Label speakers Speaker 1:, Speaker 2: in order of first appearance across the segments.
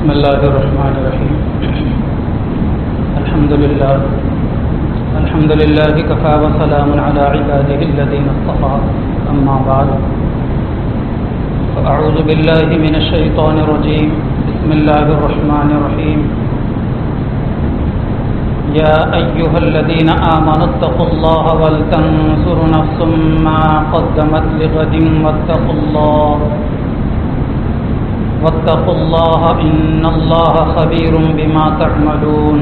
Speaker 1: بسم الله الرحمن الرحيم. الحمد لله كفى وسلام على عباده الذين اصطفى. أما بعد فأعوذ بالله من الشيطان الرجيم. بسم الله الرحمن الرحيم. يا أيها الذين آمنوا اتقوا الله ولتنظر نفس ما قدمت لغد واتقوا الله إن الله خبير بما تعملون.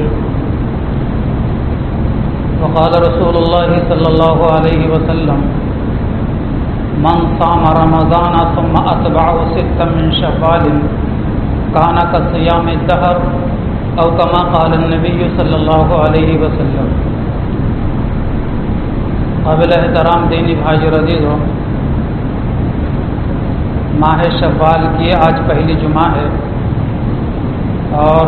Speaker 1: وقال رسول الله صلى الله عليه وسلم: من صام رمضان ثم أتبعه ستا من شوال كان كصيام الدهر أو كما قال النبي صلی اللہ علیہ وسلم. قابل احترام دینی بھائی عزیزو، ماہ شوال کی آج پہلی جمعہ ہے اور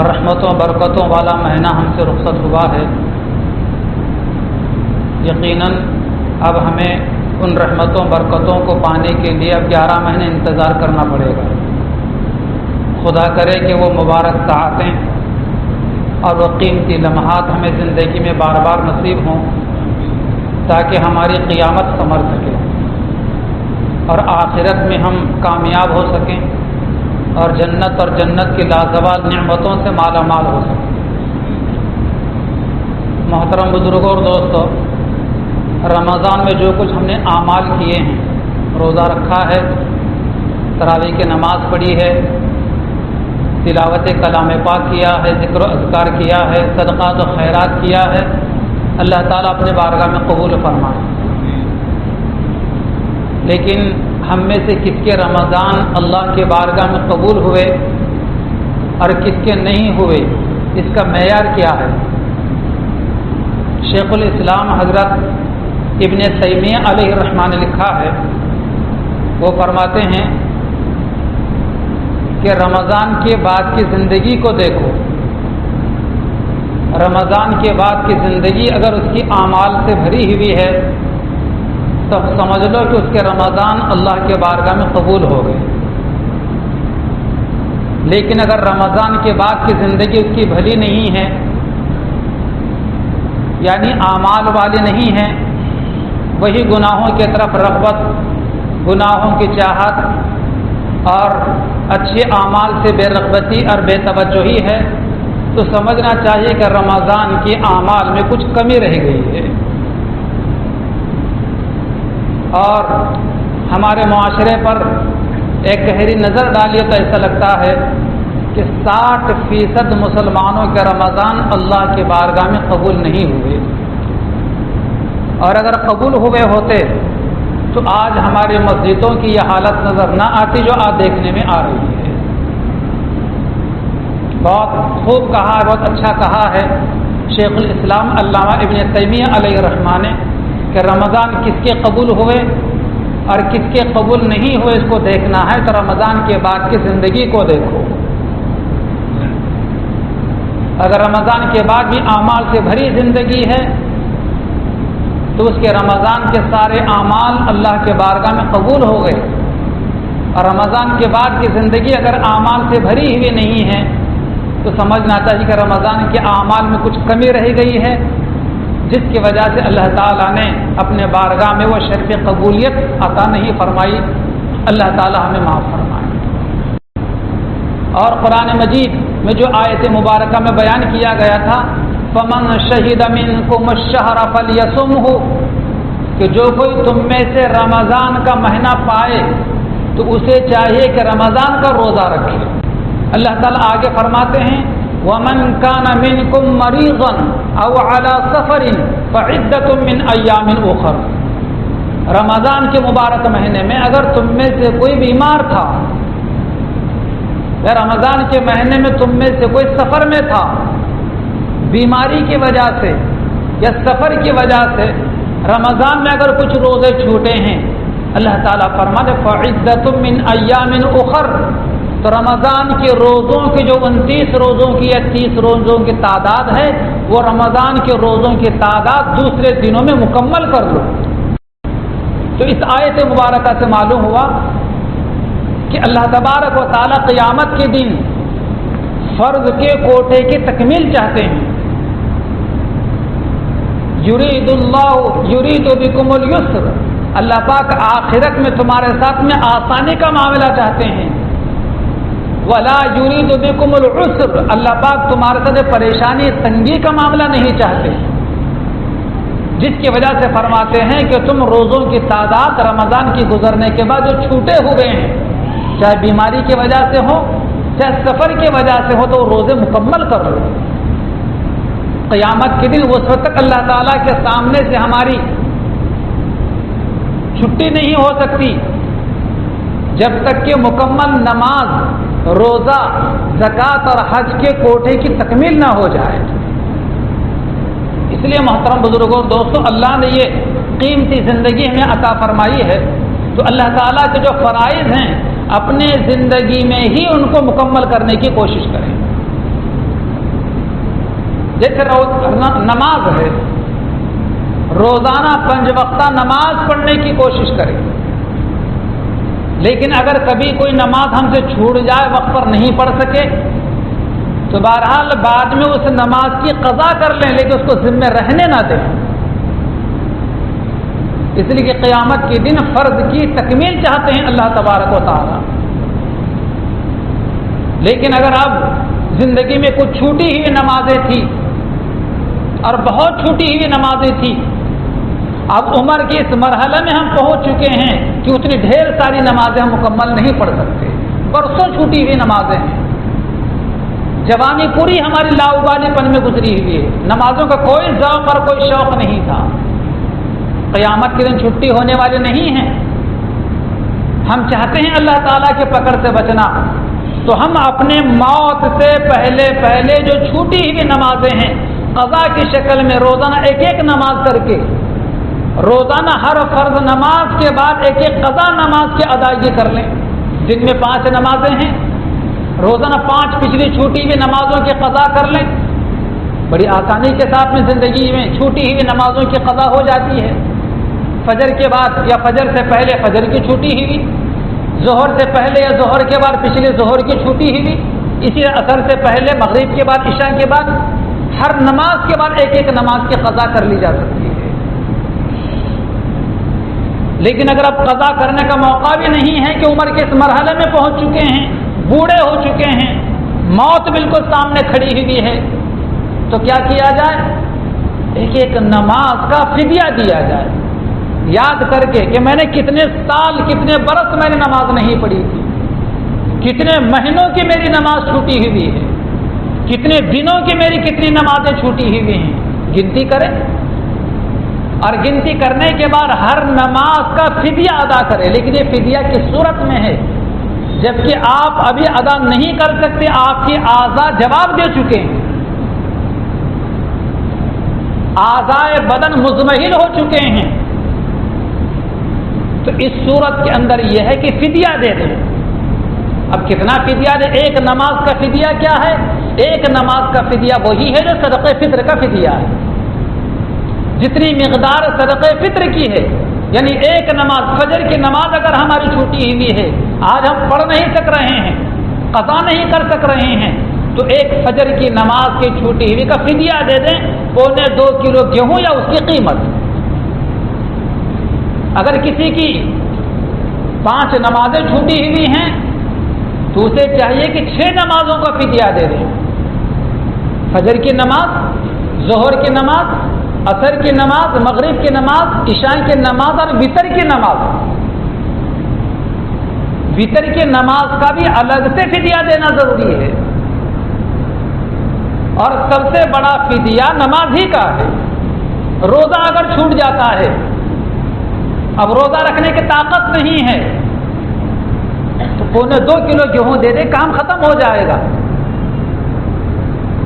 Speaker 1: رحمتوں برکتوں والا مہینہ ہم سے رخصت ہوا ہے. یقیناً اب ہمیں ان رحمتوں برکتوں کو پانے کے لیے اب 11 مہینے انتظار کرنا پڑے گا. خدا کرے کہ وہ مبارک ساعتیں اور وہ قیمتی لمحات ہمیں زندگی میں بار بار نصیب ہوں تاکہ ہماری قیامت ثمر سکے اور آخرت میں ہم کامیاب ہو سکیں اور جنت کی لازوال نعمتوں سے مالا مال ہو سکیں. محترم بزرگوں اور دوستو، رمضان میں جو کچھ ہم نے اعمال کیے ہیں، روزہ رکھا ہے، تراویح کی نماز پڑھی ہے، تلاوت کلام پاک کیا ہے، ذکر و اذکار کیا ہے، صدقات و خیرات کیا ہے، اللہ تعالیٰ اپنے بارگاہ میں قبول فرمائے. لیکن ہم میں سے کس کے رمضان اللہ کے بارگاہ میں قبول ہوئے اور کس کے نہیں ہوئے، اس کا معیار کیا ہے؟ شیخ الاسلام حضرت ابن تیمیہ علیہ الرحمہ نے لکھا ہے، وہ فرماتے ہیں کہ رمضان کے بعد کی زندگی کو دیکھو. رمضان کے بعد کی زندگی اگر اس کی اعمال سے بھری ہوئی ہے تو سمجھ لو کہ اس کے رمضان اللہ کے بارگاہ میں قبول ہو گئے. لیکن اگر رمضان کے بعد کی زندگی اس کی بھلی نہیں ہے، یعنی اعمال والی نہیں ہے، وہی گناہوں کی طرف رغبت، گناہوں کی چاہت اور اچھے اعمال سے بے رغبتی اور بے توجہی ہے، تو سمجھنا چاہیے کہ رمضان کے اعمال میں کچھ کمی رہ گئی ہے. اور ہمارے معاشرے پر ایک گہری نظر ڈالیے تو ایسا لگتا ہے کہ 60% مسلمانوں کے رمضان اللہ کے بارگاہ میں قبول نہیں ہوئے، اور اگر قبول ہوئے ہوتے تو آج ہماری مسجدوں کی یہ حالت نظر نہ آتی جو آج دیکھنے میں آ رہی ہے. بہت خوب کہا ہے، بہت اچھا کہا ہے شیخ الاسلام علامہ ابن تیمیہ علیہ الرحمہ نے کہ رمضان کس کے قبول ہوئے اور کس کے قبول نہیں ہوئے اس کو دیکھنا ہے تو رمضان کے بعد کی زندگی کو دیکھو. اگر رمضان کے بعد بھی اعمال سے بھری زندگی ہے تو اس کے رمضان کے سارے اعمال اللہ کے بارگاہ میں قبول ہو گئے، اور رمضان کے بعد کی زندگی اگر اعمال سے بھری ہوئی نہیں ہے تو سمجھنا چاہیے کہ رمضان کے اعمال میں کچھ کمی رہ گئی ہے، جس کی وجہ سے اللہ تعالیٰ نے اپنے بارگاہ میں وہ شرف قبولیت عطا نہیں فرمائی. اللہ تعالیٰ ہمیں معاف فرمائے. اور قرآن مجید میں جو آیت مبارکہ میں بیان کیا گیا تھا، فمن شہد منکم الشہر فلیصمہ، کہ جو کوئی تم میں سے رمضان کا مہینہ پائے تو اسے چاہیے کہ رمضان کا روزہ رکھے. اللہ تعالیٰ آگے فرماتے ہیں وَمَنْ كَانَ مِنْكُمْ مَرِيضًا أَوْ عَلَى سَفَرٍ فَعِدَّةٌ مِّنْ أَيَّامٍ أُخَرَ. رمضان کے مبارک مہینے میں اگر تم میں سے کوئی بیمار تھا، یا رمضان کے مہینے میں تم میں سے کوئی سفر میں تھا، بیماری کی وجہ سے یا سفر کی وجہ سے رمضان میں اگر کچھ روزے چھوٹے ہیں، اللہ تعالیٰ فرماتے فَعِدَّةٌ مِّنْ أَيَّامٍ أُخَرَ، تو رمضان کے روزوں کی جو 29 روزوں کی یا 30 روزوں کی تعداد ہے، وہ رمضان کے روزوں کی تعداد دوسرے دنوں میں مکمل کر لو. تو اس آیت مبارکہ سے معلوم ہوا کہ اللہ تبارک و تعالیٰ قیامت کے دن فرض کے کوٹے کی تکمیل چاہتے ہیں. یرید بکم اليسر، اللہ پاک آخرت میں تمہارے ساتھ میں آسانی کا معاملہ چاہتے ہیں. ولا یرید بکم العسر، اللہ پاک تمہارے ساتھ پریشانی تنگی کا معاملہ نہیں چاہتے، جس کی وجہ سے فرماتے ہیں کہ تم روزوں کی تعداد رمضان کی گزرنے کے بعد جو چھوٹے ہوئے ہیں، چاہے بیماری کی وجہ سے ہو چاہے سفر کی وجہ سے ہو، تو روزے مکمل کر لو. قیامت کے دن اس وقت تک اللہ تعالیٰ کے سامنے سے ہماری چھٹی نہیں ہو سکتی جب تک کہ مکمل نماز، روزہ، زکوٰۃ اور حج کے کوٹے کی تکمیل نہ ہو جائے. اس لیے محترم بزرگوں، دوستوں، اللہ نے یہ قیمتی زندگی ہمیں عطا فرمائی ہے، تو اللہ تعالیٰ کے جو فرائض ہیں اپنے زندگی میں ہی ان کو مکمل کرنے کی کوشش کریں. جیسے نماز ہے، روزانہ 5 وقتہ نماز پڑھنے کی کوشش کریں. لیکن اگر کبھی کوئی نماز ہم سے چھوٹ جائے، وقت پر نہیں پڑھ سکے، تو بہرحال بعد میں اس نماز کی قضا کر لیں، لیکن اس کو ذمہ رہنے نہ دیں. اس لیے کہ قیامت کے دن فرض کی تکمیل چاہتے ہیں اللہ تبارک و تعالی. لیکن اگر اب زندگی میں کچھ چھوٹی ہوئی نمازیں تھیں اور بہت چھوٹی ہوئی نمازیں تھیں، اب عمر کے اس مرحلے میں ہم پہنچ چکے ہیں کہ اتنی ڈھیر ساری نمازیں ہم مکمل نہیں پڑھ سکتے، برسوں چھوٹی ہوئی نمازیں ہیں. جوانی پوری ہماری لاؤبالی پن میں گزری ہوئی ہے، نمازوں کا کوئی ذوق اور کوئی شوق نہیں تھا. قیامت کے دن چھٹی ہونے والے نہیں ہیں. ہم چاہتے ہیں اللہ تعالیٰ کے پکڑ سے بچنا، تو ہم اپنے موت سے پہلے جو چھوٹی ہوئی نمازیں ہیں قضا کی شکل میں روزانہ ایک نماز کر کے، روزانہ ہر فرض نماز کے بعد ایک قضا نماز کی ادائیگی کر لیں. دن میں 5 نمازیں ہیں، روزانہ 5 پچھلی چھوٹی ہوئی نمازوں کی قضا کر لیں. بڑی آسانی کے ساتھ میں زندگی میں چھوٹی ہوئی نمازوں کی قضا ہو جاتی ہے. فجر کے بعد یا فجر سے پہلے فجر کی چھوٹی ہوئی، ظہر سے پہلے یا ظہر کے بعد پچھلے ظہر کی چھوٹی ہوئی، اسی عصر سے پہلے مغرب کے بعد عشاء کے بعد، ہر نماز کے بعد ایک نماز کی قضا کر لی جا سکتی ہے. لیکن اگر اب قضا کرنے کا موقع بھی نہیں ہے کہ عمر کے اس مرحلے میں پہنچ چکے ہیں، بوڑھے ہو چکے ہیں، موت بالکل سامنے کھڑی ہوئی ہے، تو کیا کیا جائے؟ ایک نماز کا فدیہ دیا جائے، یاد کر کے کہ میں نے کتنے سال کتنے برس میں نے نماز نہیں پڑھی تھی، کتنے مہینوں کی میری نماز چھوٹی ہوئی ہے، کتنے دنوں کی میری کتنی نمازیں چھوٹی ہوئی ہیں. گنتی کریں اور گنتی کرنے کے بعد ہر نماز کا فدیہ ادا کریں. لیکن یہ فدیہ کس صورت میں ہے؟ جبکہ آپ ابھی ادا نہیں کر سکتے، آپ کے اعضاء جواب دے چکے ہیں، اعضائے بدن مزمحل ہو چکے ہیں. تو اس صورت کے اندر یہ ہے کہ فدیہ دے دیں. اب کتنا فدیہ دے؟ ایک نماز کا فدیہ کیا ہے؟ ایک نماز کا فدیہ وہی ہے جو صدقہ فطر کا فدیہ ہے. جتنی مقدار صدقہ فطر کی ہے، یعنی ایک نماز، فجر کی نماز اگر ہماری چھوٹی ہوئی ہے، آج ہم پڑھ نہیں سک رہے ہیں، قضا نہیں کر سک رہے ہیں، تو ایک فجر کی نماز کی چھوٹی ہوئی کا فدیہ دے دیں، 2.25 کلو گیہوں یا اس کی قیمت. اگر کسی کی 5 نمازیں چھوٹی ہوئی ہیں تو اسے چاہیے کہ 6 نمازوں کا فدیہ دے دیں. فجر کی نماز، ظہر کی نماز، عصر کی نماز، مغرب کی نماز، عشاء کی نماز اور وتر کی نماز. وتر کی نماز کا بھی الگ سے فدیہ دینا ضروری ہے، اور سب سے بڑا فدیہ نماز ہی کا ہے. روزہ اگر چھوٹ جاتا ہے، اب روزہ رکھنے کی طاقت نہیں ہے، تو 2.25 کلو گیہوں دے دے، کام ختم ہو جائے گا.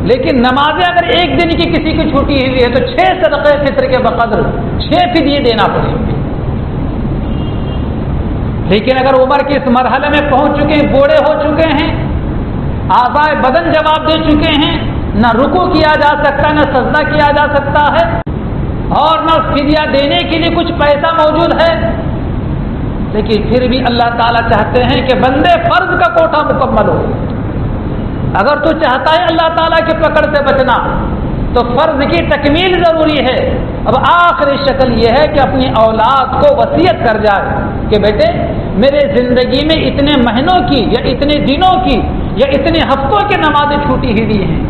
Speaker 1: لیکن نمازیں اگر ایک دن کی کسی کی چھوٹی ہوئی ہے تو 6 صدقہ فطر کے بقدر 6 فدیے دینا پڑے گا. لیکن اگر عمر کے اس مرحلے میں پہنچ چکے ہیں، بوڑھے ہو چکے ہیں، اعضاء بدن جواب دے چکے ہیں، نہ رکوع کیا جا سکتا، نہ سجدہ کیا جا سکتا ہے، اور نہ فدیہ دینے کے لیے کچھ پیسہ موجود ہے، لیکن پھر بھی اللہ تعالیٰ چاہتے ہیں کہ بندے فرض کا کوٹا مکمل ہو. اگر تو چاہتا ہے اللہ تعالیٰ کی پکڑ سے بچنا تو فرض کی تکمیل ضروری ہے. اب آخری شکل یہ ہے کہ اپنی اولاد کو وصیت کر جائے کہ بیٹے میرے زندگی میں اتنے مہینوں کی یا اتنے دنوں کی یا اتنے ہفتوں کی نمازیں چھوٹی ہوئی ہیں،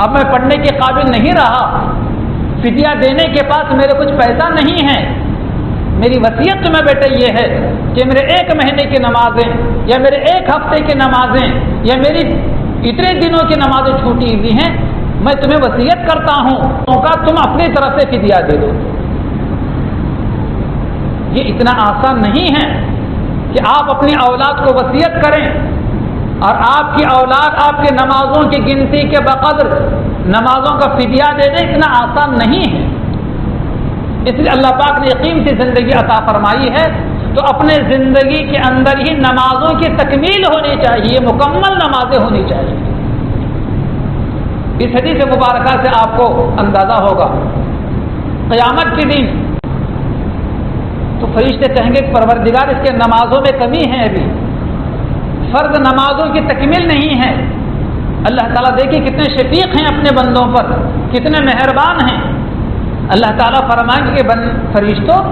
Speaker 1: اب میں پڑھنے کے قابل نہیں رہا، فدیہ دینے کے پاس میرے کچھ پیسہ نہیں ہے، میری وصیت تمہیں بیٹے یہ ہے کہ میرے 1 مہینے کی نمازیں یا میرے 1 ہفتے کی نمازیں یا میری اتنے دنوں کی نمازیں چھوٹی ہوئی ہیں، میں تمہیں وصیت کرتا ہوں کہ تم اپنی طرف سے فدیہ دے دو. یہ اتنا آسان نہیں ہے کہ آپ اپنی اولاد کو وصیت کریں اور آپ کی اولاد آپ کی نمازوں کی گنتی کے بقدر نمازوں کا فدیہ دے دیں. اتنا آسان نہیں ہے. اس لیے اللہ پاک نے قیمتی زندگی عطا فرمائی ہے تو اپنے زندگی کے اندر ہی نمازوں کی تکمیل ہونی چاہیے، مکمل نمازیں ہونی چاہیے. اس حدیث مبارکہ سے آپ کو اندازہ ہوگا قیامت کے دن تو فرشتے کہیں گے پروردگار اس کے نمازوں میں کمی ہے، ابھی فرض نمازوں کی تکمیل نہیں ہے. اللہ تعالیٰ دیکھیں کتنے شفیق ہیں اپنے بندوں پر، کتنے مہربان ہیں. اللہ تعالیٰ فرمائیں گے کہ فرشتوں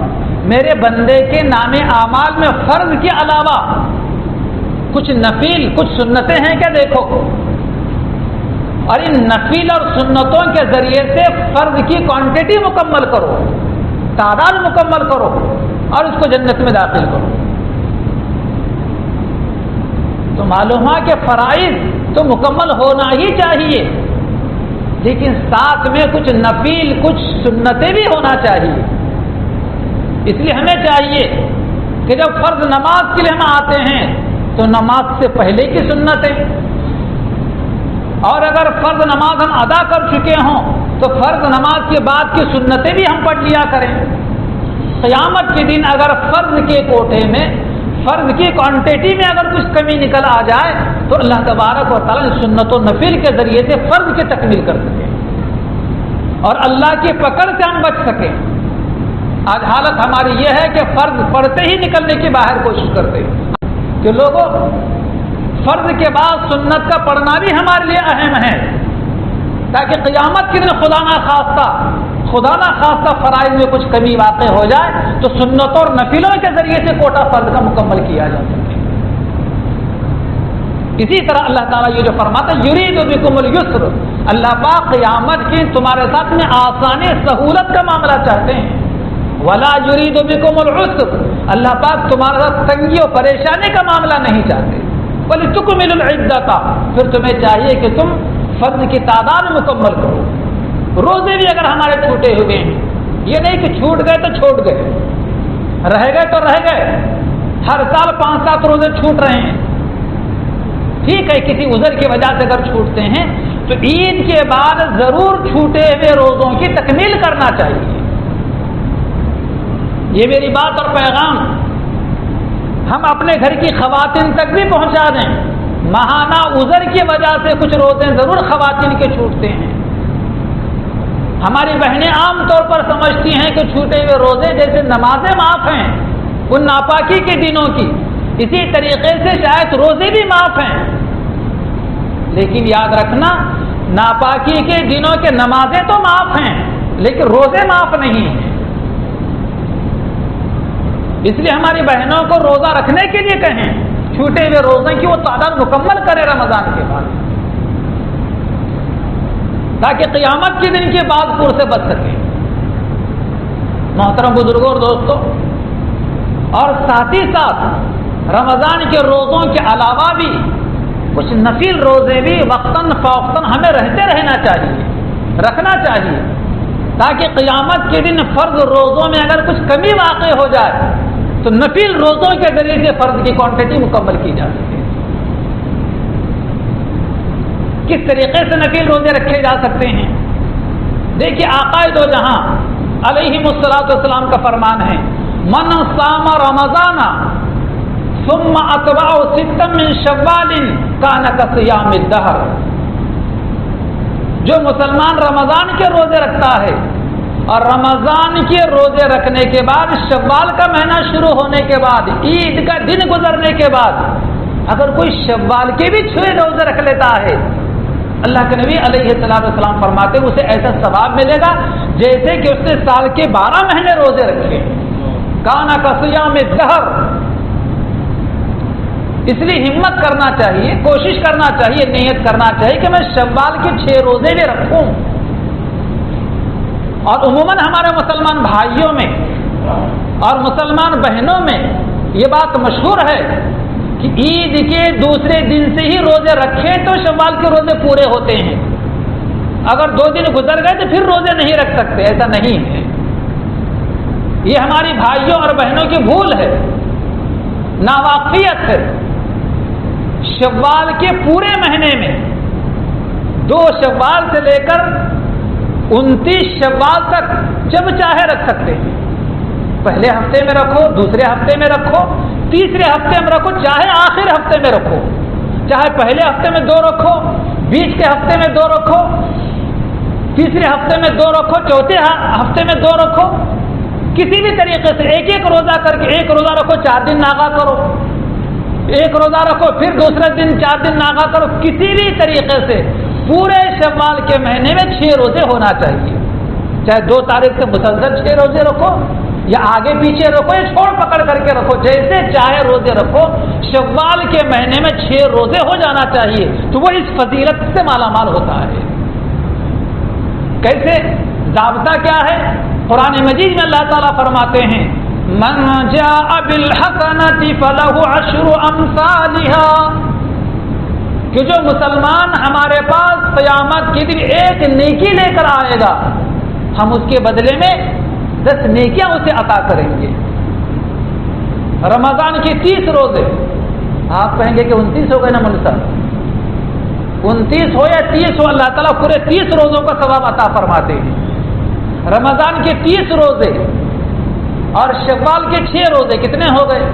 Speaker 1: میرے بندے کے نام اعمال میں فرض کے علاوہ کچھ نفل کچھ سنتیں ہیں کیا دیکھو، اور ان نفل اور سنتوں کے ذریعے سے فرض کی کوانٹٹی مکمل کرو، تعداد مکمل کرو اور اس کو جنت میں داخل کرو. تو معلوم ہے کہ فرائض تو مکمل ہونا ہی چاہیے، لیکن ساتھ میں کچھ نفل کچھ سنتیں بھی ہونا چاہیے. اس لیے ہمیں چاہیے کہ جب فرض نماز کے لیے ہم آتے ہیں تو نماز سے پہلے کی سنتیں، اور اگر فرض نماز ہم ادا کر چکے ہوں تو فرض نماز کے بعد کی سنتیں بھی ہم پڑھ لیا کریں. قیامت کے دن اگر فرض کے کوٹے میں فرض کی کوانٹٹی میں اگر کچھ کمی نکل آ جائے تو اللہ تبارک و تعالیٰ سنت و نفل کے ذریعے سے فرض کی تکمیل کر سکیں اور اللہ کی پکڑ سے ہم بچ سکیں. آج حالت ہماری یہ ہے کہ فرض پڑھتے ہی نکلنے کی باہر کوشش کرتے کہ لوگوں فرض کے بعد سنت کا پڑھنا بھی ہمارے لیے اہم ہے تاکہ قیامت کے دن خدا نہ خواستہ فرائض میں کچھ کمی واقع ہو جائے تو سنتوں اور نفلوں کے ذریعے سے کوٹا فرض کا مکمل کیا جا سکے. اسی طرح اللہ تعالیٰ یہ جو فرماتا ہے یرید بکم اليسر، اللہ پاک قیامت کی تمہارے ساتھ میں آسانی سہولت کا معاملہ چاہتے ہیں. ولا یرید بکم العسر، اللہ پاک تمہارے ساتھ تنگی اور پریشانی کا معاملہ نہیں چاہتے. وَلِتُكْمِلُوا الْعِدَّةَ، پھر تمہیں چاہیے کہ تم فرض کی تعداد مکمل کرو. روزے بھی اگر ہمارے چھوٹے ہوئے ہیں، یہ نہیں کہ چھوٹ گئے تو چھوٹ گئے، رہ گئے تو رہ گئے. ہر سال 5-7 روزے چھوٹ رہے ہیں، ٹھیک ہے کسی عذر کی وجہ سے اگر چھوٹتے ہیں تو عید کے بعد ضرور چھوٹے ہوئے روزوں کی تکمیل کرنا چاہیے. یہ میری بات اور پیغام ہم اپنے گھر کی خواتین تک بھی پہنچا دیں. ماہانہ عذر کی وجہ سے کچھ روزے ضرور خواتین کے چھوٹتے ہیں. ہماری بہنیں عام طور پر سمجھتی ہیں کہ چھوٹے ہوئے روزے جیسے نمازیں معاف ہیں ان ناپاکی کے دنوں کی، اسی طریقے سے شاید روزے بھی معاف ہیں. لیکن یاد رکھنا ناپاکی کے دنوں کے نمازیں تو معاف ہیں لیکن روزے معاف نہیں ہیں. اس لیے ہماری بہنوں کو روزہ رکھنے کے لیے کہیں، چھوٹے ہوئے روزے کی وہ تعداد مکمل کرے رمضان کے بعد تاکہ قیامت کے دن کے بعد پور سے بچ سکے. محترم بزرگوں اور دوستوں، اور ساتھ ہی ساتھ رمضان کے روزوں کے علاوہ بھی کچھ نفل روزے بھی وقتاً فوقتاً ہمیں رہنا چاہیے، رکھنا چاہیے تاکہ قیامت کے دن فرض روزوں میں اگر کچھ کمی واقع ہو جائے تو نفل روزوں کے ذریعے سے فرض کی کوانٹٹی مکمل کی جا سکے. کس طریقے سے نفل روزے رکھے جا سکتے ہیں؟ دیکھیے آقا دو جہاں علیہ الصلوۃ والسلام کا فرمان ہے من صام رمضان ثم اتبعه ستا من شوال کان کصیام الدہر، جو مسلمان رمضان کے روزے رکھتا ہے اور رمضان کے روزے رکھنے کے بعد شوال کا مہینہ شروع ہونے کے بعد عید کا دن گزرنے کے بعد اگر کوئی شوال کے بھی 6 روزے رکھ لیتا ہے، اللہ کے نبی علیہ السلام فرماتے ہیں اسے ایسا ثواب ملے گا جیسے کہ اس نے سال کے 12 مہینے روزے رکھے، کانا کا صیام الدہر۔ اس لیے ہمت کرنا چاہیے، کوشش کرنا چاہیے، نیت کرنا چاہیے کہ میں شوال کے 6 روزے بھی رکھوں۔ اور عموماً ہمارے مسلمان بھائیوں میں اور مسلمان بہنوں میں یہ بات مشہور ہے کہ عید کے دوسرے دن سے ہی روزے رکھیں تو شوال کے روزے پورے ہوتے ہیں، اگر 2 دن گزر گئے تو پھر روزے نہیں رکھ سکتے، ایسا نہیں ہے۔ یہ ہماری بھائیوں اور بہنوں کی بھول ہے، ناواقفیت ہے۔ شوال کے پورے مہینے میں 2 شوال سے لے کر 29 شوال تک جب چاہے رکھ سکتے ہیں، پہلے ہفتے میں رکھو، دوسرے ہفتے میں رکھو، تیسرے ہفتے میں رکھو، چاہے آخر ہفتے میں رکھو، چاہے پہلے ہفتے میں 2 رکھو، بیچ کے ہفتے میں 2 رکھو، تیسرے ہفتے میں 2 رکھو، چوتھے ہفتے میں 2 رکھو، کسی بھی طریقے سے ایک روزہ کر کے 1 روزہ رکھو، 4 دن ناغا کرو، 1 روزہ رکھو پھر دوسرے دن 4 دن ناغا کرو، کسی بھی طریقے سے پورے شوال کے مہینے میں 6 روزے ہونا چاہیے، چاہے 2 تاریخ سے مسلسل 6 روزے رکھو یا آگے پیچھے رکھو یا چھوڑ پکڑ کر کے رکھو، جیسے چاہے روزے رکھو، شوال کے مہینے میں 6 روزے ہو جانا چاہیے تو وہ اس فضیلت سے مالا مال ہوتا ہے۔ کیسے؟ ضابطہ کیا ہے؟ قرآن مجید میں اللہ تعالیٰ فرماتے ہیں من جاء بالحسنۃ فلہ 10 امثالھا، کہ جو مسلمان ہمارے پاس قیامت کے دن 1 نیکی لے کر آئے گا ہم اس کے بدلے میں 10 نیکیاں اسے عطا کریں گے۔ رمضان کے 30 روزے، آپ کہیں گے کہ 29 ہو گئے نا مول صاحب، 29 ہو یا 30 ہو، اللہ تعالیٰ پورے 30 روزوں کا ثواب عطا فرماتے ہیں۔ رمضان کے 30 روزے اور شوال کے 6 روزے کتنے ہو گئے؟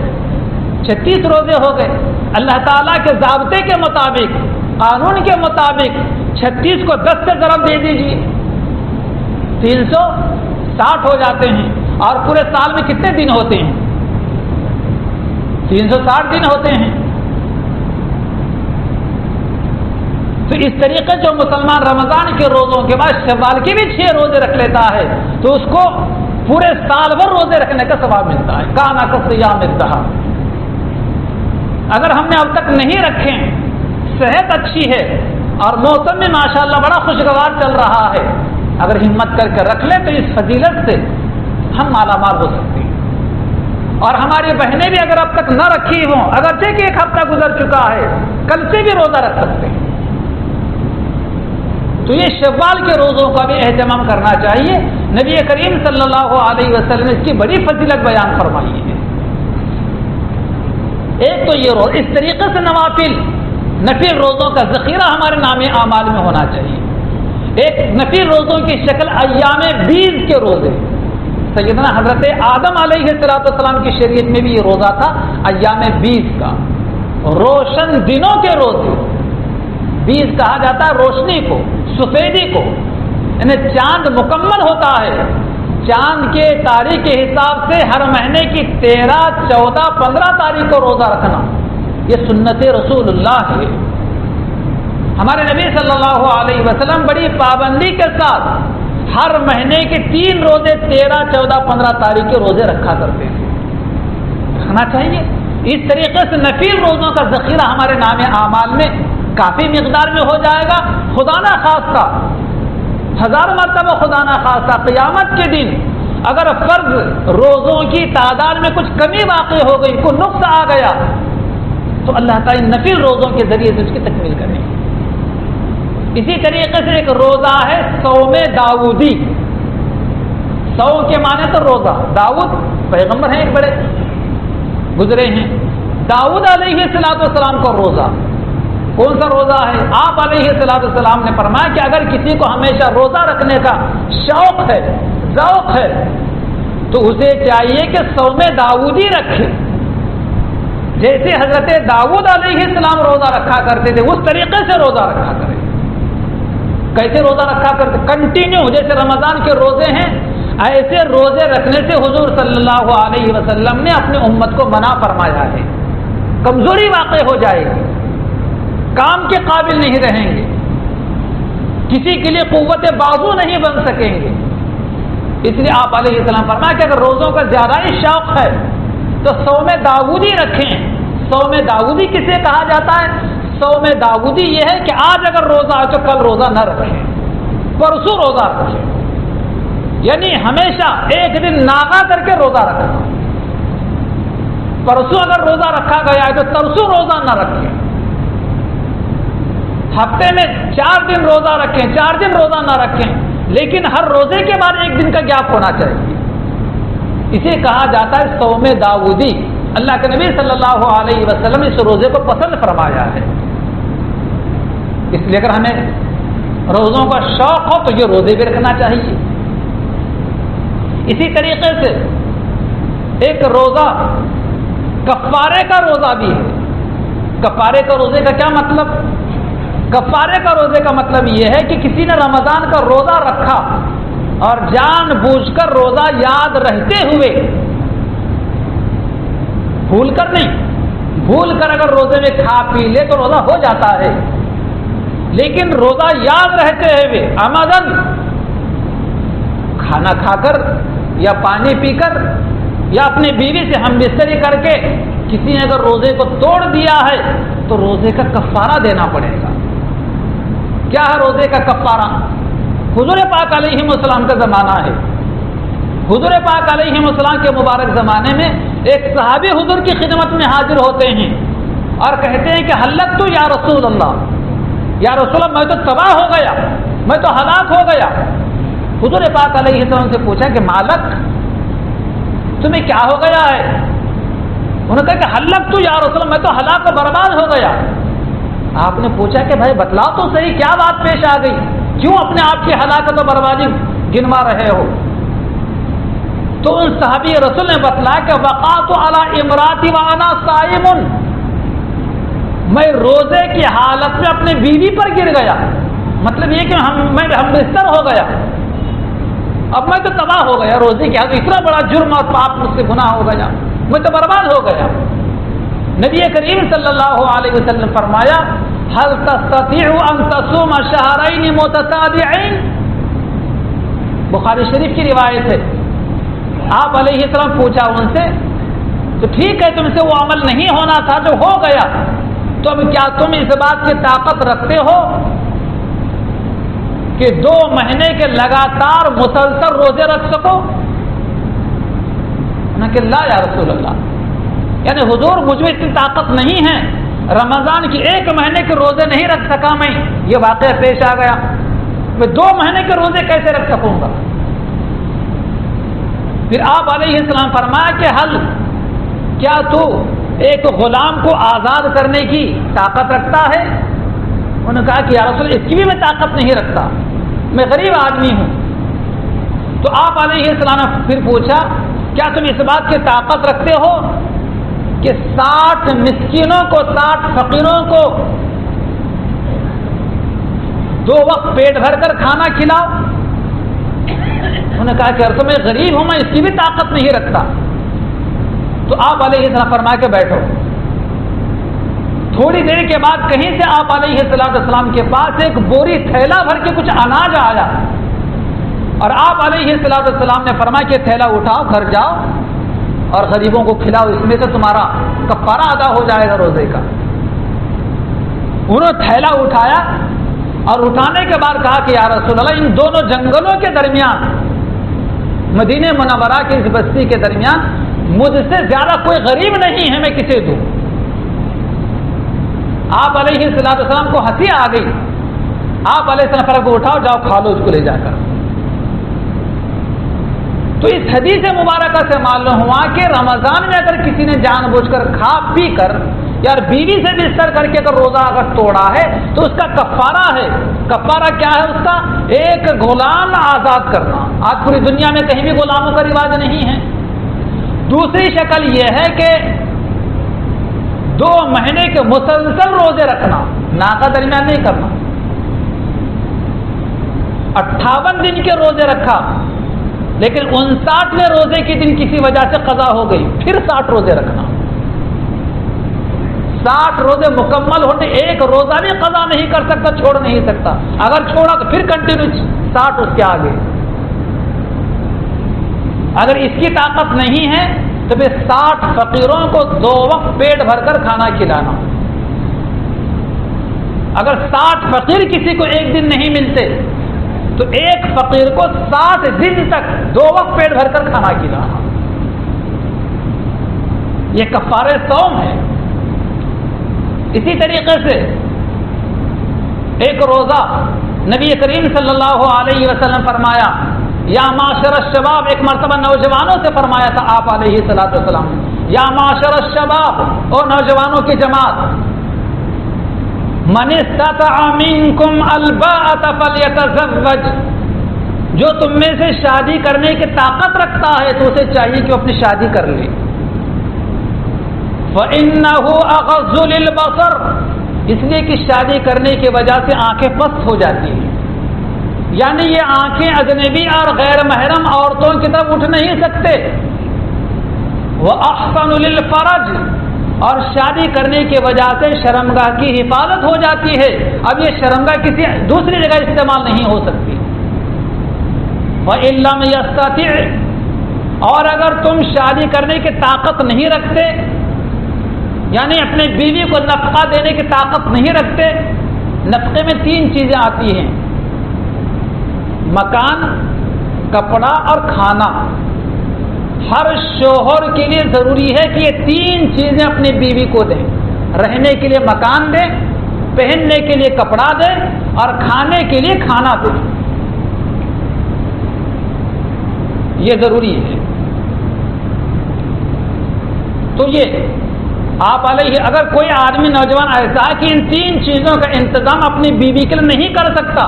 Speaker 1: 36 روزے ہو گئے۔ اللہ تعالیٰ کے ضابطے کے مطابق، قانون کے مطابق 36 کو 10 سے ضرب دے دیجیے، 360 ہو جاتے ہیں۔ اور پورے سال میں کتنے دن ہوتے ہیں؟ 360 دن ہوتے ہیں۔ تو اس طریقے جو مسلمان رمضان کے روزوں کے بعد شوال کے بھی 6 روزے رکھ لیتا ہے تو اس کو پورے سال بھر روزے رکھنے کا ثواب ملتا ہے، کانا کا صیام الدہر۔ اگر ہم نے اب تک نہیں رکھے، صحت اچھی ہے اور موسم میں ماشاءاللہ بڑا خوشگوار چل رہا ہے، اگر ہمت کر کے رکھ لیں تو اس فضیلت سے ہم مالا مال ہو سکتے ہیں۔ اور ہماری بہنیں بھی اگر اب تک نہ رکھی ہوں، اگرچہ کہ 1 ہفتہ گزر چکا ہے، کل سے بھی روزہ رکھ سکتے ہیں۔ تو یہ شوال کے روزوں کا بھی اہتمام کرنا چاہیے۔ نبی کریم صلی اللہ علیہ وسلم نے اس کی بڑی فضیلت بیان فرمائی ہے۔ ایک تو یہ روز، اس طریقے سے نفل روزوں کا ذخیرہ ہمارے نام اعمال میں ہونا چاہیے۔ ایک نفل روزوں کی شکل ایام 20 کے روزے، سیدنا حضرت آدم علیہ السلام کی شریعت میں بھی یہ روزہ تھا، ایام 20 کا، روشن دنوں کے روزے۔ 20 کہا جاتا ہے روشنی کو، سفیدی کو، یعنی چاند مکمل ہوتا ہے، چاند کے تاریخ کے حساب سے ہر مہینے کی 13، 14، 15 تاریخ کو روزہ رکھنا یہ سنت رسول اللہ ہے۔ ہمارے نبی صلی اللہ علیہ وسلم بڑی پابندی کے ساتھ ہر مہینے کے 3 روزے 13، 14، 15 تاریخ کے روزے رکھا کرتے تھے، رکھنا چاہیے۔ اس طریقے سے نفل روزوں کا ذخیرہ ہمارے نام اعمال میں کافی مقدار میں ہو جائے گا۔ خدا نہ خواستہ، 1000 مرتبہ خدا نہ خواستہ قیامت کے دن اگر فرض روزوں کی تعداد میں کچھ کمی واقع ہو گئی، کوئی نقص آ گیا تو اللہ تعالیٰ نفل روزوں کے ذریعے سے اس کی تکمیل کریں گے۔ اسی طریقے سے ایک روزہ ہے صوم داؤدی، سو کے معنی تو روزہ، داؤد پیغمبر ہیں ایک بڑے گزرے ہیں، داؤد علیہ السلام کا روزہ کون سا روزہ ہے؟ آپ علیہ السلام نے فرمایا کہ اگر کسی کو ہمیشہ روزہ رکھنے کا شوق ہے، ذوق ہے، تو اسے چاہیے کہ صوم داؤدی رکھے، جیسے حضرت داؤد علیہ السلام روزہ رکھا کرتے تھے اس طریقے سے روزہ رکھا کرے۔ کیسے روزہ رکھا کرتے؟ کنٹینیو، جیسے رمضان کے روزے ہیں ایسے روزے رکھنے سے حضور صلی اللہ علیہ وسلم نے اپنے امت کو منع فرمایا ہے. کمزوری واقع ہو جائے گی، کام کے قابل نہیں رہیں گے، کسی کے لیے قوت بازو نہیں بن سکیں گے. اس لیے آپ علیہ السلام فرمایا کہ اگر روزوں کا زیادہ ہی شوق ہے تو صوم داؤدی رکھیں. صوم داؤدی کسے کہا جاتا ہے؟ صوم داؤدی یہ ہے کہ آج اگر روزہ ہے تو کل روزہ نہ رکھیں، پرسوں روزہ رکھیں. یعنی ہمیشہ ایک دن ناغا کر کے روزہ رکھنا. پرسوں اگر روزہ رکھا گیا ہے تو ترسوں روزہ نہ رکھیں. ہفتے میں 4 دن روزہ رکھیں، 4 دن روزہ نہ رکھیں، لیکن ہر روزے کے بعد 1 دن کا گیپ ہونا چاہیے. اسے کہا جاتا ہے صوم داؤدی. اللہ کے نبی صلی اللہ علیہ وسلم اس روزے کو پسند فرمایا ہے. اس لیے اگر ہمیں روزوں کا شوق ہو تو یہ روزے بھی رکھنا چاہیے. اسی طریقے سے ایک روزہ کفارے کا روزہ بھی ہے. کفارے کا روزے کا کیا مطلب؟ کفارے کا روزے کا مطلب یہ ہے کہ کسی نے رمضان کا روزہ رکھا اور جان بوجھ کر روزہ یاد رہتے ہوئے، بھول کر نہیں، بھول کر اگر روزے میں کھا پی لے تو روزہ ہو جاتا ہے. لیکن روزہ یاد رہتے ہوئے عمدن کھانا کھا کر یا پانی پی کر یا اپنی بیوی سے ہم بستری کر کے کسی نے اگر روزے کو توڑ دیا ہے تو روزے کا کفارہ دینا پڑے گا. کیا ہے روزے کا کفارہ؟ حضور پاک علیہ السلام کا زمانہ ہے. حضور پاک علیہ السلام کے مبارک زمانے میں ایک صحابی حضور کی خدمت میں حاضر ہوتے ہیں اور کہتے ہیں کہ ہلکت یا رسول اللہ، یا رسول اللہ میں تو تباہ ہو گیا، میں تو ہلاک ہو گیا. حضور پاک علیہ السلام سے پوچھا کہ مالک تمہیں کیا ہو گیا ہے؟ انہوں نے کہا کہ ہلکت یا رسول اللہ میں تو ہلاک و برباد ہو گیا. آپ نے پوچھا کہ بھائی بتلاؤ تو صحیح کیا بات پیش آ گئی، کیوں اپنے آپ کی ہلاکت و بربادی گنوا رہے ہو؟ تو ان صحابی رسول نے بتلایا کہ وقعت علی امراتی وانا صائم، میں روزے کی حالت میں اپنے بیوی پر گر گیا. مطلب یہ کہ میں ہم بستر ہو گیا، اب میں تو تباہ ہو گیا. روزے کی حالت اتنا بڑا جرم اور پاپ مجھ سے گناہ ہو گیا، میں تو برباد ہو گیا. نبی کریم صلی اللہ علیہ وسلم فرمایا هل تستطيع ان تصوم شهرين متتابعين؟ بخاری شریف کی روایت ہے. آپ علیہ السلام پوچھا ان سے تو ٹھیک ہے تم سے وہ عمل نہیں ہونا تھا جو ہو گیا، تو اب کیا تم اس بات کی طاقت رکھتے ہو کہ 2 مہینے کے لگاتار مسلسل روزے رکھ سکو؟ کہ لا یا رسول اللہ، یعنی حضور مجھ میں اتنی طاقت نہیں ہے، رمضان کی 1 مہینے کے روزے نہیں رکھ سکا میں، یہ واقعہ پیش آ گیا، میں 2 مہینے کے روزے کیسے رکھ سکوں گا؟ پھر آپ علیہ السلام فرمایا کہ حل کیا تو ایک غلام کو آزاد کرنے کی طاقت رکھتا ہے؟ انہوں نے کہا کہ یا رسول اللہ اس کی بھی میں طاقت نہیں رکھتا، میں غریب آدمی ہوں. تو آپ علیہ السلام نے پھر پوچھا کیا تم اس بات کی طاقت رکھتے ہو کہ 60 مسکینوں کو، 60 فقیروں کو 2 وقت پیٹ بھر کر کھانا کھلاؤ؟ انہوں نے کہا کہ ارسو میں غریب ہوں، میں اس کی بھی طاقت نہیں رکھتا. تو آپ علیہ السلام فرما کے بیٹھو. تھوڑی دیر کے بعد کہیں سے آپ علیہ السلام کے پاس ایک بوری تھیلا بھر کے کچھ اناج آیا اور آپ علیہ السلام نے فرمایا کہ تھیلا اٹھاؤ، گھر جاؤ اور غریبوں کو کھلاؤ، اس میں سے تمہارا کفارہ ادا ہو جائے گا روزے کا. انہوں نے تھیلا اٹھایا اور اٹھانے کے بعد کہا کہ یا رسول اللہ ان دونوں جنگلوں کے درمیان، مدینہ منورہ کی اس بستی کے درمیان مجھ سے زیادہ کوئی غریب نہیں ہے، میں کسے دوں؟ آپ علیہ السلام کو ہنسی آ گئی. آپ علیہ السلام کو اٹھاؤ، جاؤ کھا لو اس کو لے جا کر. تو اس حدیث مبارکہ سے معلوم ہوا کہ رمضان میں اگر کسی نے جان بوجھ کر کھا پی کر یا بیوی سے بستر کر کے اگر روزہ اگر توڑا ہے تو اس کا کفارہ ہے. کفارہ کیا ہے اس کا؟ ایک غلام آزاد کرنا. آج پوری دنیا میں کہیں بھی غلاموں کا رواج نہیں ہے. دوسری شکل یہ ہے کہ 2 مہینے کے مسلسل روزے رکھنا، ناقہ درمیان نہیں کرنا. 58 دن کے روزے رکھا لیکن 59ویں روزے کے دن کسی وجہ سے قضا ہو گئی، پھر 60 روزے رکھنا۔ 60 روزے مکمل ہوتے، ایک روزہ بھی قضا نہیں کر سکتا، چھوڑ نہیں سکتا، اگر چھوڑا تو پھر کنٹینیو 60 اس کے آگے۔ اگر اس کی طاقت نہیں ہے تو پھر 60 فقیروں کو 2 وقت پیٹ بھر کر کھانا کھلانا۔ اگر 60 فقیر کسی کو ایک دن نہیں ملتے تو ایک فقیر کو 60 دن تک 2 وقت پیٹ بھر کر کھانا کھلانا، یہ کفارہ صوم ہے۔ اسی طریقے سے ایک روزہ نبی کریم صلی اللہ علیہ وسلم فرمایا، یا معاشر الشباب، ایک مرتبہ نوجوانوں سے فرمایا تھا آپ علیہ الصلوۃ والسلام، یا معاشر الشباب، اور نوجوانوں کی جماعت، من استطاع منکم الباءۃ فلیتزوج، جو تم میں سے شادی کرنے کی طاقت رکھتا ہے تو اسے چاہیے کہ وہ اپنی شادی کر لے۔ فإنه أغض للبصر، اس لیے کہ شادی کرنے کی وجہ سے آنکھیں پست ہو جاتی ہیں، یعنی یہ آنکھیں اجنبی اور غیر محرم عورتوں کی طرف اٹھ نہیں سکتے۔ وأحسن للفرج، اور شادی کرنے کی وجہ سے شرمگاہ کی حفاظت ہو جاتی ہے، اب یہ شرمگاہ کسی دوسری جگہ استعمال نہیں ہو سکتی۔ وإن لم يستطع، اور اگر تم شادی کرنے کی طاقت نہیں رکھتے، یعنی اپنے بیوی کو نفقہ دینے کی طاقت نہیں رکھتے، نفقے میں 3 چیزیں آتی ہیں، مکان، کپڑا اور کھانا۔ ہر شوہر کے لیے ضروری ہے کہ یہ 3 چیزیں اپنی بیوی کو دیں، رہنے کے لیے مکان دیں، پہننے کے لیے کپڑا دیں اور کھانے کے لیے کھانا دیں، یہ ضروری ہے۔ تو یہ آپ علیہ، اگر کوئی آدمی نوجوان ایسا ہے کہ ان 3 چیزوں کا انتظام اپنی بیوی کے لیے نہیں کر سکتا،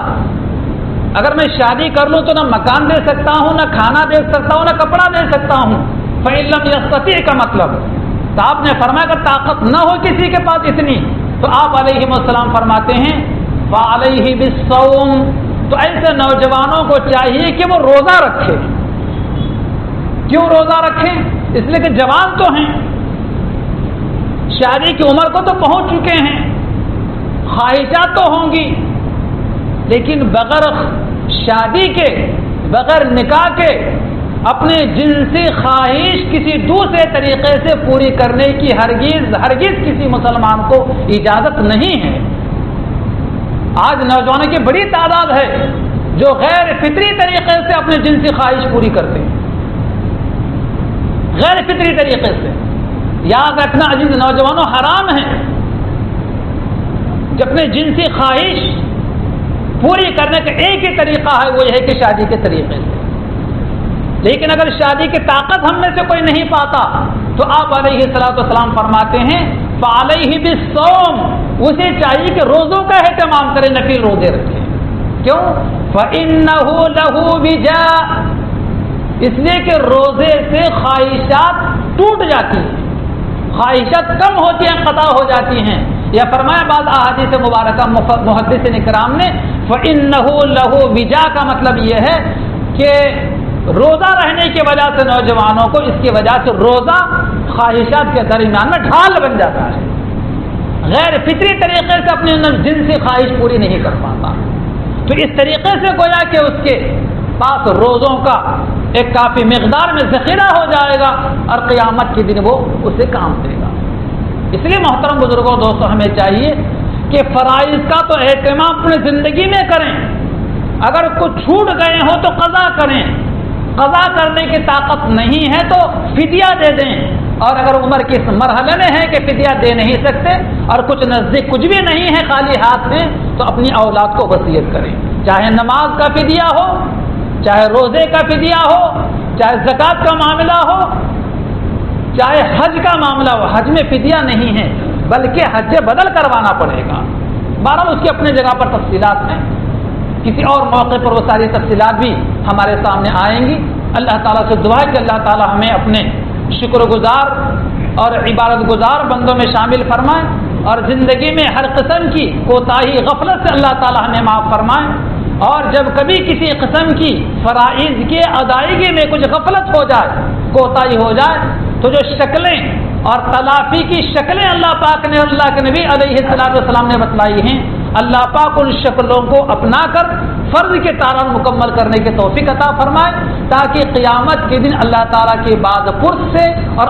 Speaker 1: اگر میں شادی کر لوں تو نہ مکان دے سکتا ہوں، نہ کھانا دے سکتا ہوں، نہ کپڑا دے سکتا ہوں، فإن لم يستطع کا مطلب، تو آپ نے فرمایا اگر طاقت نہ ہو کسی کے پاس اتنی، تو آپ علیہ السلام فرماتے ہیں فعلیہ بالصوم، تو ایسے نوجوانوں کو چاہیے کہ وہ روزہ رکھے۔ کیوں روزہ رکھیں؟ اس لیے کہ جوان تو ہیں، شادی کی عمر کو تو پہنچ چکے ہیں، خواہشات تو ہوں گی، لیکن بغیر شادی کے، بغیر نکاح کے اپنے جنسی خواہش کسی دوسرے طریقے سے پوری کرنے کی ہرگز کسی مسلمان کو اجازت نہیں ہے۔ آج نوجوانوں کی بڑی تعداد ہے جو غیر فطری طریقے سے اپنے جنسی خواہش پوری کرتے ہیں، غیر فطری طریقے سے۔ یاد رکھنا عزیز نوجوانوں، حرام ہے کہ اپنے جنسی خواہش پوری کرنے کا ایک ہی طریقہ ہے، وہ یہ ہے کہ شادی کے طریقے سے۔ لیکن اگر شادی کی طاقت ہم میں سے کوئی نہیں پاتا تو آپ علیہ الصلوۃ والسلام فرماتے ہیں فعلیہ بالصوم، اسے چاہیے کہ روزوں کا اہتمام کرے، نفل روزے رکھے۔ کیوں؟ فإنہ لہ وجاء، اس لیے کہ روزے سے خواہشات ٹوٹ جاتی ہیں، خواہشات کم ہوتی ہیں، قطع ہو جاتی ہیں۔ یا فرمایا بعض احادیث مبارکہ محدثین کرام نے فإنہ لہ وجاء کا مطلب یہ ہے کہ روزہ رہنے کی وجہ سے نوجوانوں کو اس کی وجہ سے روزہ خواہشات کے درمیان میں ڈھال بن جاتا ہے، غیر فطری طریقے سے اپنی جنسی خواہش پوری نہیں کر پاتا، تو اس طریقے سے گویا کہ اس کے پاس روزوں کا ایک کافی مقدار میں ذخیرہ ہو جائے گا اور قیامت کے دن وہ اسے کام دے گا۔ اس لیے محترم بزرگوں دوستوں، ہمیں چاہیے کہ فرائض کا تو اہتمام اپنی زندگی میں کریں، اگر کچھ چھوٹ گئے ہوں تو قضا کریں، قضا کرنے کی طاقت نہیں ہے تو فدیہ دے دیں، اور اگر عمر کے اس مرحلے میں ہے کہ فدیہ دے نہیں سکتے اور کچھ نزدیک کچھ بھی نہیں ہے، خالی ہاتھ میں، تو اپنی اولاد کو وصیت کریں، چاہے نماز کا فدیہ ہو، چاہے روزے کا فدیہ ہو، چاہے زکوٰۃ کا معاملہ ہو، چاہے حج کا معاملہ ہو۔ حج میں فدیہ نہیں ہے بلکہ حج بدل کروانا پڑے گا، بہرحال اس کی اپنے جگہ پر تفصیلات ہیں، کسی اور موقع پر وہ ساری تفصیلات بھی ہمارے سامنے آئیں گی۔ اللہ تعالیٰ سے دعا ہے کہ اللہ تعالیٰ ہمیں اپنے شکر گزار اور عبادت گزار بندوں میں شامل فرمائے، اور زندگی میں ہر قسم کی کوتاہی غفلت سے اللہ تعالیٰ ہمیں معاف فرمائے۔ اور جب کبھی کسی قسم کی فرائض کی ادائیگی میں کچھ غفلت ہو جائے، کوتاہی ہو جائے، تو جو شکلیں اور تلافی کی شکلیں اللہ پاک نے، اللہ کے نبی علیہ السلام نے بتلائی ہیں، اللہ پاک ان شکلوں کو اپنا کر فرض کے تاران مکمل کرنے کی توفیق عطا فرمائے، تاکہ قیامت کے دن اللہ تعالیٰ کے بعد پرس سے اور